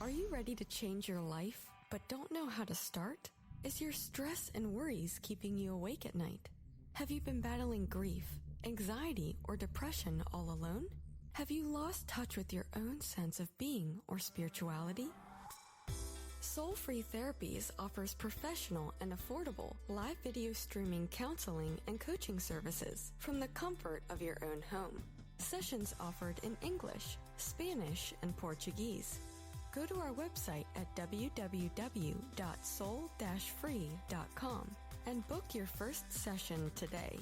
Are you ready to change your life, but don't know how to start? Is your stress and worries keeping you awake at night? Have you been battling grief, anxiety, or depression all alone? Have you lost touch with your own sense of being or spirituality? Soul Free Therapies offers professional and affordable live video streaming counseling and coaching services from the comfort of your own home. Sessions offered in English, Spanish, and Portuguese. Go to our website at www.soul-free.com and book your first session today.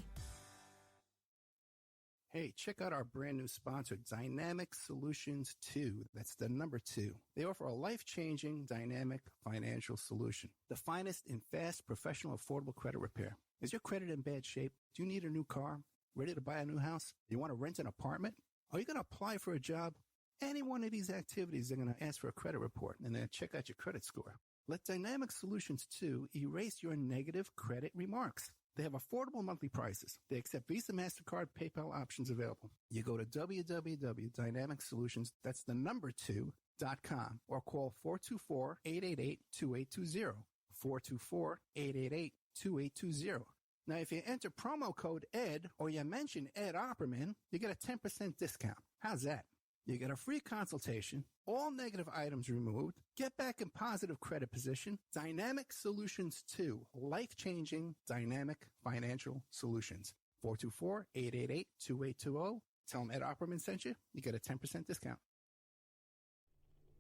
Hey, check out our brand new sponsor, Dynamic Solutions 2. That's the number 2. They offer a life-changing, dynamic financial solution. The finest in fast, professional, affordable credit repair. Is your credit in bad shape? Do you need a new car? Ready to buy a new house? You want to rent an apartment? Are you going to apply for a job? Any one of these activities, they're going to ask for a credit report and then check out your credit score. Let Dynamic Solutions 2 erase your negative credit remarks. They have affordable monthly prices. They accept Visa, MasterCard, PayPal options available. You go to www.dynamicsolutions, that's the number 2.com, or call 424-888-2820. 424-888-2820. Now, if you enter promo code ED or you mention Ed Opperman, you get a 10% discount. How's that? You get a free consultation, all negative items removed, get back in positive credit position. Dynamic Solutions 2, life-changing dynamic financial solutions. 424-888-2820. Tell them Ed Opperman sent you. You get a 10% discount.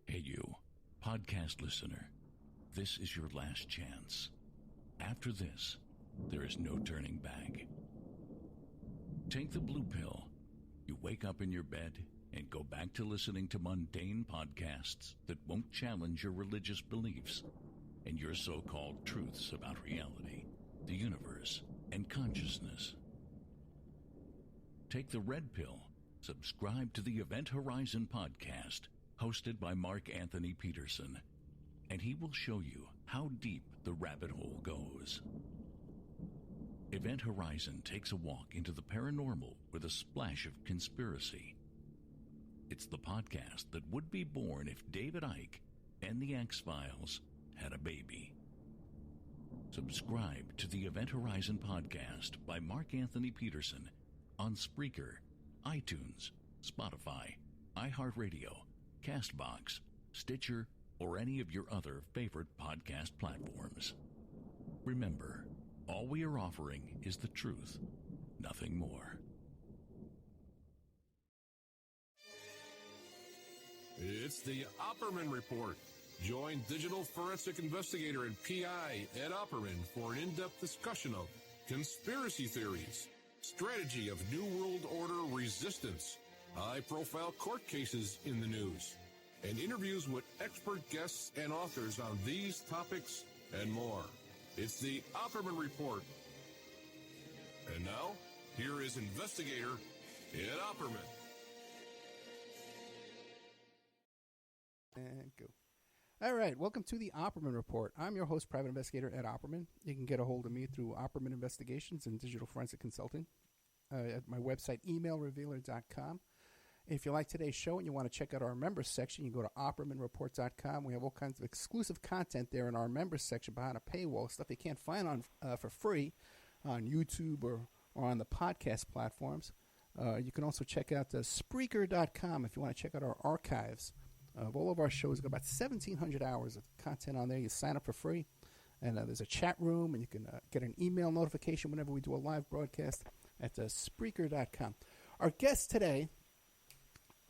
Hey, you, podcast listener. This is your last chance. After this, there is no turning back. Take the blue pill. You wake up in your bed and go back to listening to mundane podcasts that won't challenge your religious beliefs and your so-called truths about reality, the universe, and consciousness. Take the red pill. Subscribe to the Event Horizon podcast, hosted by Mark Anthony Peterson, and he will show you how deep the rabbit hole goes. Event Horizon takes a walk into the paranormal with a splash of conspiracy. It's the podcast that would be born if David Icke and the X-Files had a baby. Subscribe to the Event Horizon podcast by Mark Anthony Peterson on Spreaker, iTunes, Spotify, iHeartRadio, CastBox, Stitcher, or any of your other favorite podcast platforms. Remember, all we are offering is the truth, nothing more. It's the Opperman Report. Join digital forensic investigator and PI Ed Opperman for an in-depth discussion of conspiracy theories, strategy of New World Order resistance, high-profile court cases in the news, and interviews with expert guests and authors on these topics and more. It's the Opperman Report. And now, here is investigator Ed Opperman. And go. All right, welcome to the Opperman Report. I'm your host, Private Investigator Ed Opperman. You can get a hold of me through Opperman Investigations and Digital Forensic Consulting at my website, emailrevealer.com. If you like today's show and you want to check out our members section, you go to OppermanReport.com. We have all kinds of exclusive content there in our members section behind a paywall, stuff you can't find on for free on YouTube or on the podcast platforms. You can also check out Spreaker.com if you want to check out our archives of all of our shows. We've got about 1,700 hours of content on there. You sign up for free, and there's a chat room, and you can get an email notification whenever we do a live broadcast at Spreaker.com. Our guest today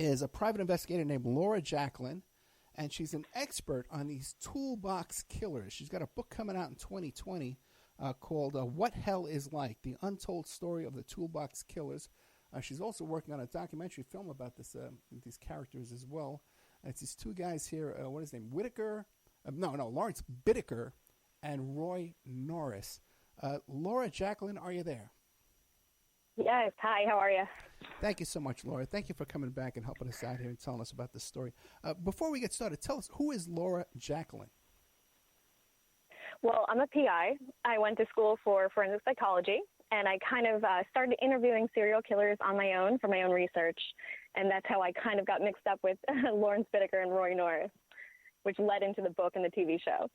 is a private investigator named Laura Jacklin, and she's an expert on these toolbox killers. She's got a book coming out in 2020 called What Hell Is Like, The Untold Story of the Toolbox Killers. She's also working on a documentary film about these characters as well. It's these two guys here, what is his name, Lawrence Bittaker and Roy Norris. Laura Jacklin, are you there? Yes. Hi, how are you? Thank you so much, Laura. Thank you for coming back and helping us out here and telling us about this story. Before we get started, tell us, who is Laura Jacklin? Well, I'm a PI. I went to school for forensic psychology, and I kind of started interviewing serial killers on my own for my own research, and that's how I kind of got mixed up with Lawrence Bittaker and Roy Norris. which led into the book and the TV show.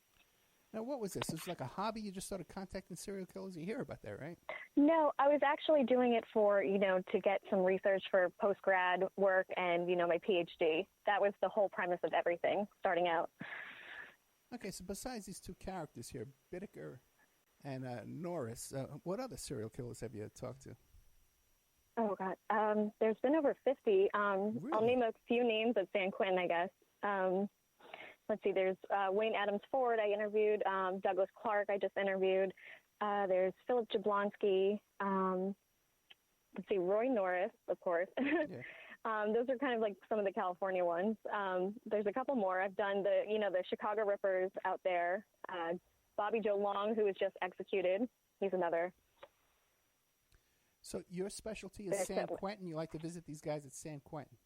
Now, what was this? This was like a hobby? You just started contacting serial killers? You hear about that, right? No, I was actually doing it for, to get some research for post-grad work and, my PhD. That was the whole premise of everything, starting out. Okay, so besides these two characters here, Bittaker and Norris, what other serial killers have you talked to? Oh, God. There's been over 50. Really? I'll name a few names of San Quentin, I guess. Let's see, there's Wayne Adams Ford I interviewed, Douglas Clark I just interviewed. There's Philip Jablonski. Let's see, Roy Norris, of course. Yeah. Those are kind of like some of the California ones. There's a couple more. I've done the Chicago Rippers out there. Bobby Joe Long, who was just executed. He's another. So your specialty is San Quentin. You like to visit these guys at San Quentin?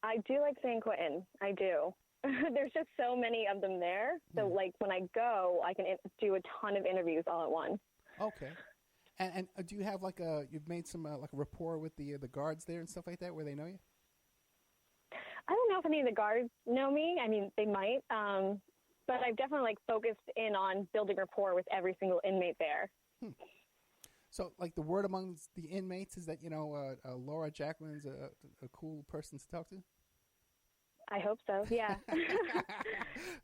I do like San Quentin. I do. There's just so many of them there. So, like, when I go, I can do a ton of interviews all at once. Okay. And do you have you've made some like a rapport with the guards there and stuff like that, where they know you? I don't know if any of the guards know me. I mean, they might. But I've definitely focused in on building rapport with every single inmate there. So, like, the word among the inmates is that Laura Jackman's a cool person to talk to. I hope so, yeah.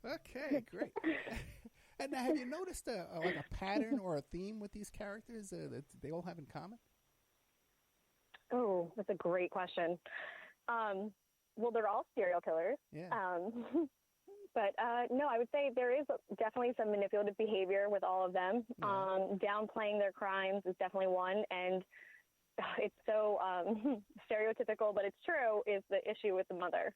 Okay, great. And now, have you noticed a pattern or a theme with these characters that they all have in common? Oh, that's a great question. Well, they're all serial killers. Yeah. But no, I would say there is definitely some manipulative behavior with all of them. Yeah. Downplaying their crimes is definitely one, and it's so stereotypical, but it's true, is the issue with the mother.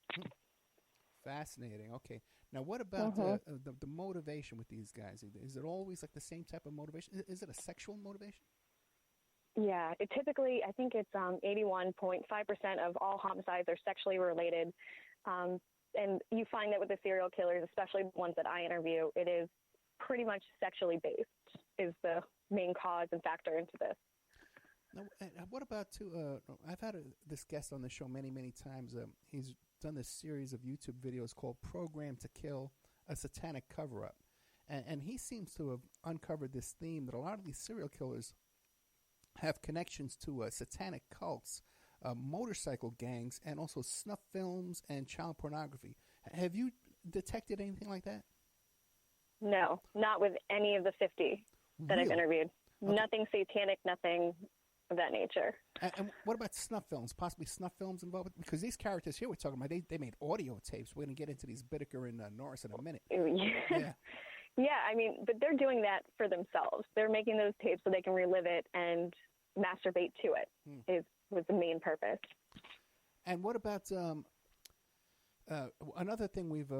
Fascinating. Okay. Now, what about the motivation with these guys? Is it always like the same type of motivation? Is it a sexual motivation? Yeah, it typically, I think it's 81.5% of all homicides are sexually related. And you find that with the serial killers, especially the ones that I interview, it is pretty much sexually based is the main cause and factor into this. Now, what about I've had this guest on the show many, many times. He's done this series of YouTube videos called Program to Kill, a Satanic Cover-Up. And he seems to have uncovered this theme that a lot of these serial killers have connections to satanic cults, motorcycle gangs, and also snuff films and child pornography. Have you detected anything like that? No, not with any of the 50 that I've interviewed. Okay. Nothing satanic, nothing of that nature. And what about snuff films? Possibly snuff films involved? Because these characters here we're talking about, they made audio tapes. We're going to get into these Bittaker and Norris in a minute. Yeah. Yeah, I mean, but they're doing that for themselves. They're making those tapes so they can relive it and masturbate to it was the main purpose. And what about another thing we've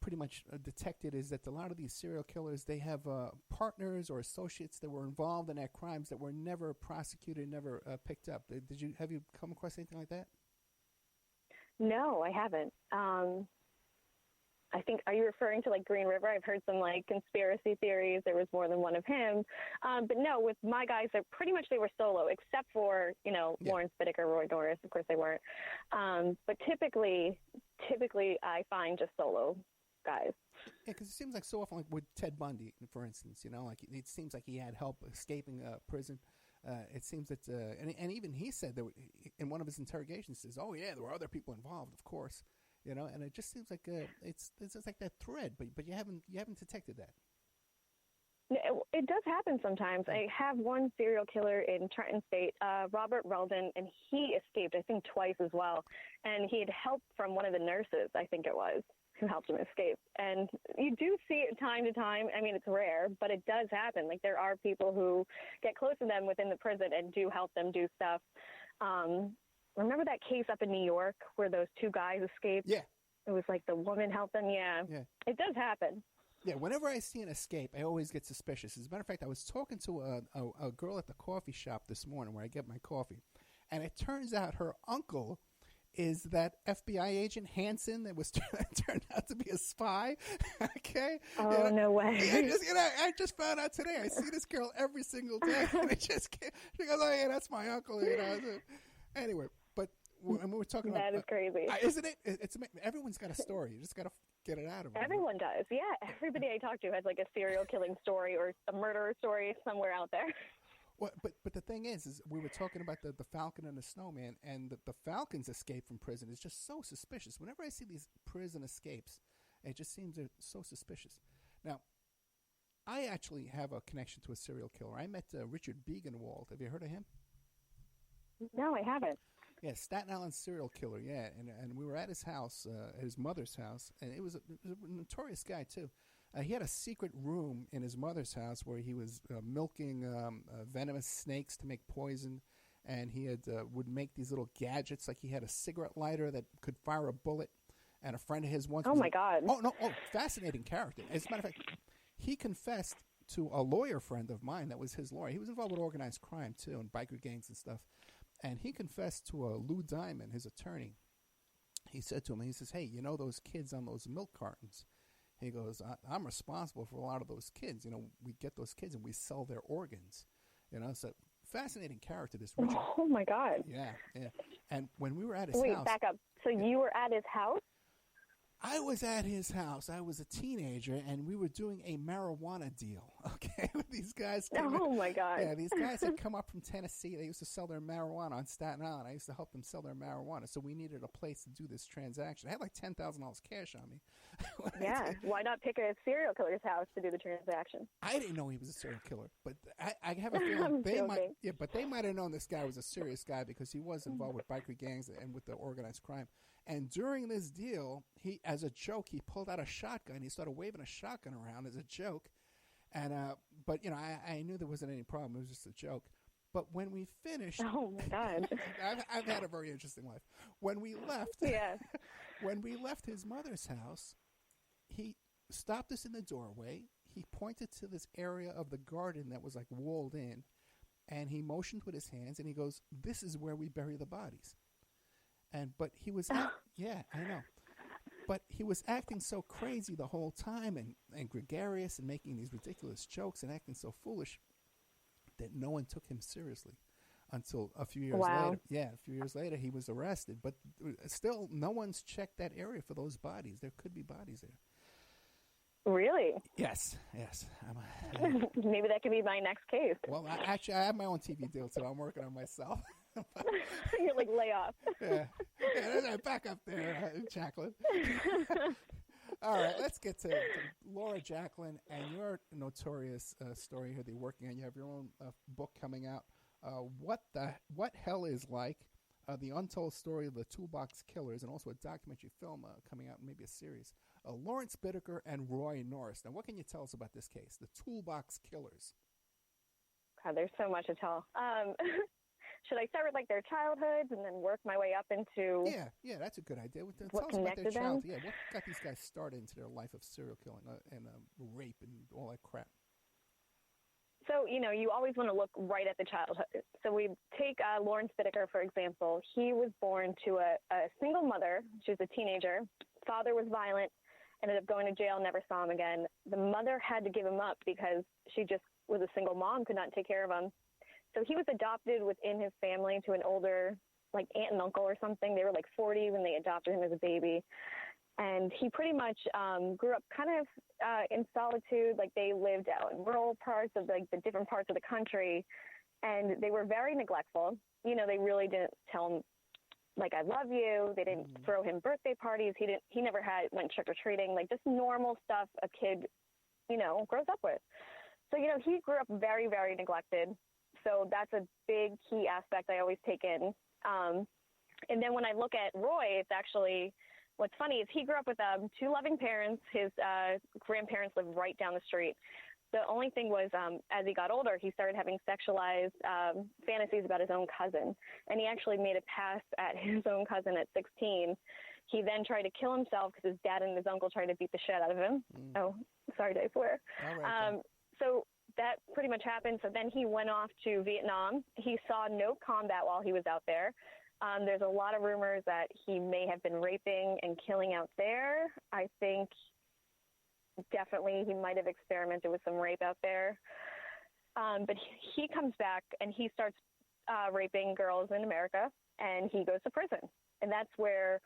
pretty much detected is that a lot of these serial killers, they have partners or associates that were involved in their crimes that were never prosecuted, never picked up. Have you come across anything like that? No, I haven't. I think, are you referring to Green River? I've heard some conspiracy theories. There was more than one of him. But no, with my guys, pretty much they were solo, except for, Lawrence Bittaker, Roy Norris. Of course they weren't. But typically I find just solo guys. Yeah, because it seems like so often, with Ted Bundy, for instance, it seems like he had help escaping prison. It seems that, and even he said that in one of his interrogations, says, "Oh yeah, there were other people involved, of course." And it just seems like it's just like that thread, but you haven't detected that. It does happen sometimes. I have one serial killer in Trenton State, Robert Reldon, and he escaped, I think, twice as well. And he had help from one of the nurses, I think it was, who helped him escape. And you do see it time to time. I mean, it's rare, but it does happen. There are people who get close to them within the prison and do help them do stuff. Remember that case up in New York where those two guys escaped? Yeah. It was the woman helped them. Yeah. It does happen. Yeah, whenever I see an escape, I always get suspicious. As a matter of fact, I was talking to a girl at the coffee shop this morning where I get my coffee, and it turns out her uncle is that FBI agent Hansen that was turned out to be a spy. Okay. Oh, no way. I just found out today. I see this girl every single day, and she goes, "Oh yeah, that's my uncle." Anyway, but when we were talking That about is crazy. Isn't it? Everyone's got a story. You just got to get it out of them. Everyone does. Yeah. Everybody I talk to has like a serial killing story or a murder story somewhere out there. Well, but the thing is we were talking about the Falcon and the Snowman, and the Falcon's escape from prison is just so suspicious. Whenever I see these prison escapes, it just seems they're so suspicious. Now, I actually have a connection to a serial killer. I met Richard Biegenwald. Have you heard of him? No, I haven't. Yeah, Staten Island serial killer. Yeah, and we were at his house, at his mother's house, and it was a notorious guy too. He had a secret room in his mother's house where he was milking venomous snakes to make poison, and he would make these little gadgets. Like he had a cigarette lighter that could fire a bullet, and a friend of his once. Oh my God! Fascinating character. As a matter of fact, he confessed to a lawyer friend of mine that was his lawyer. He was involved with organized crime too, and biker gangs and stuff. And he confessed to Lou Diamond, his attorney. He said to him, he says, "Hey, you know those kids on those milk cartons?" He goes, I'm responsible for a lot of those kids. You know, we get those kids and we sell their organs. You know, so fascinating character, this Richard. Oh, my God. Yeah. And when we were at his house. Wait, back up. So you were at his house? I was at his house. I was a teenager, and we were doing a marijuana deal, okay, with these guys. Oh, my God. Yeah, these guys had come up from Tennessee. They used to sell their marijuana on Staten Island. I used to help them sell their marijuana, so we needed a place to do this transaction. I had like $10,000 cash on me. Yeah, why not pick a serial killer's house to do the transaction? I didn't know he was a serial killer, but I have a feeling they might. Yeah, but they might have known this guy was a serious guy because he was involved with biker gangs and with the organized crime. And during this deal, he, as a joke, he pulled out a shotgun. He started waving a shotgun around as a joke. And but you know, I knew there wasn't any problem. It was just a joke. But when we finished, oh my God, I've had a very interesting life. When we left, when we left his mother's house, he stopped us in the doorway. He pointed to this area of the garden that was like walled in, and he motioned with his hands, and he goes, "This is where we bury the bodies." But he was, yeah, I know. But he was acting so crazy the whole time and gregarious and making these ridiculous jokes and acting so foolish that no one took him seriously until a few years later. Yeah, a few years later he was arrested. But still, no one's checked that area for those bodies. There could be bodies there. Really? Yes. Maybe that could be my next case. Well, I have my own TV deal, so I'm working on myself. You're like, lay off. Yeah, back up there, Jacqueline. All right, let's get to Laura Jacqueline and your notorious story here that you're working on. You have your own book coming out. What Hell Is Like, the untold story of the Toolbox Killers, and also a documentary film coming out, maybe a series. Lawrence Bittaker and Roy Norris. Now, what can you tell us about this case, the Toolbox Killers? God, there's so much to tell. Should I start with like their childhoods and then work my way up into? Yeah, that's a good idea. What connected them? Yeah, what got these guys started into their life of serial killing and rape and all that crap? So, you know, you always want to look right at the childhood. So we take Lawrence Bittaker, for example. He was born to a single mother. She was a teenager. Father was violent, ended up going to jail, never saw him again. The mother had to give him up because she just was a single mom, could not take care of him. So he was adopted within his family to an older, like, aunt and uncle or something. They were like 40 when they adopted him as a baby. And he pretty much grew up kind of in solitude. Like, they lived out in rural parts of, like, the different parts of the country. And they were very neglectful. You know, they really didn't tell him, like, I love you. They didn't throw him birthday parties. He never went trick-or-treating. Like, just normal stuff a kid, you know, grows up with. So, you know, he grew up very, very neglected. So that's a big key aspect I always take in. And then when I look at Roy, it's actually, what's funny is he grew up with two loving parents. His grandparents lived right down the street. The only thing was, as he got older, he started having sexualized fantasies about his own cousin. And he actually made a pass at his own cousin at 16. He then tried to kill himself because his dad and his uncle tried to beat the shit out of him. Oh, sorry, did I swear? All right, so that pretty much happened. So then he went off to Vietnam. He saw no combat while he was out there. There's a lot of rumors that he may have been raping and killing out there. I think definitely he might have experimented with some rape out there. But he comes back and he starts raping girls in America. and he goes to prison. And that's where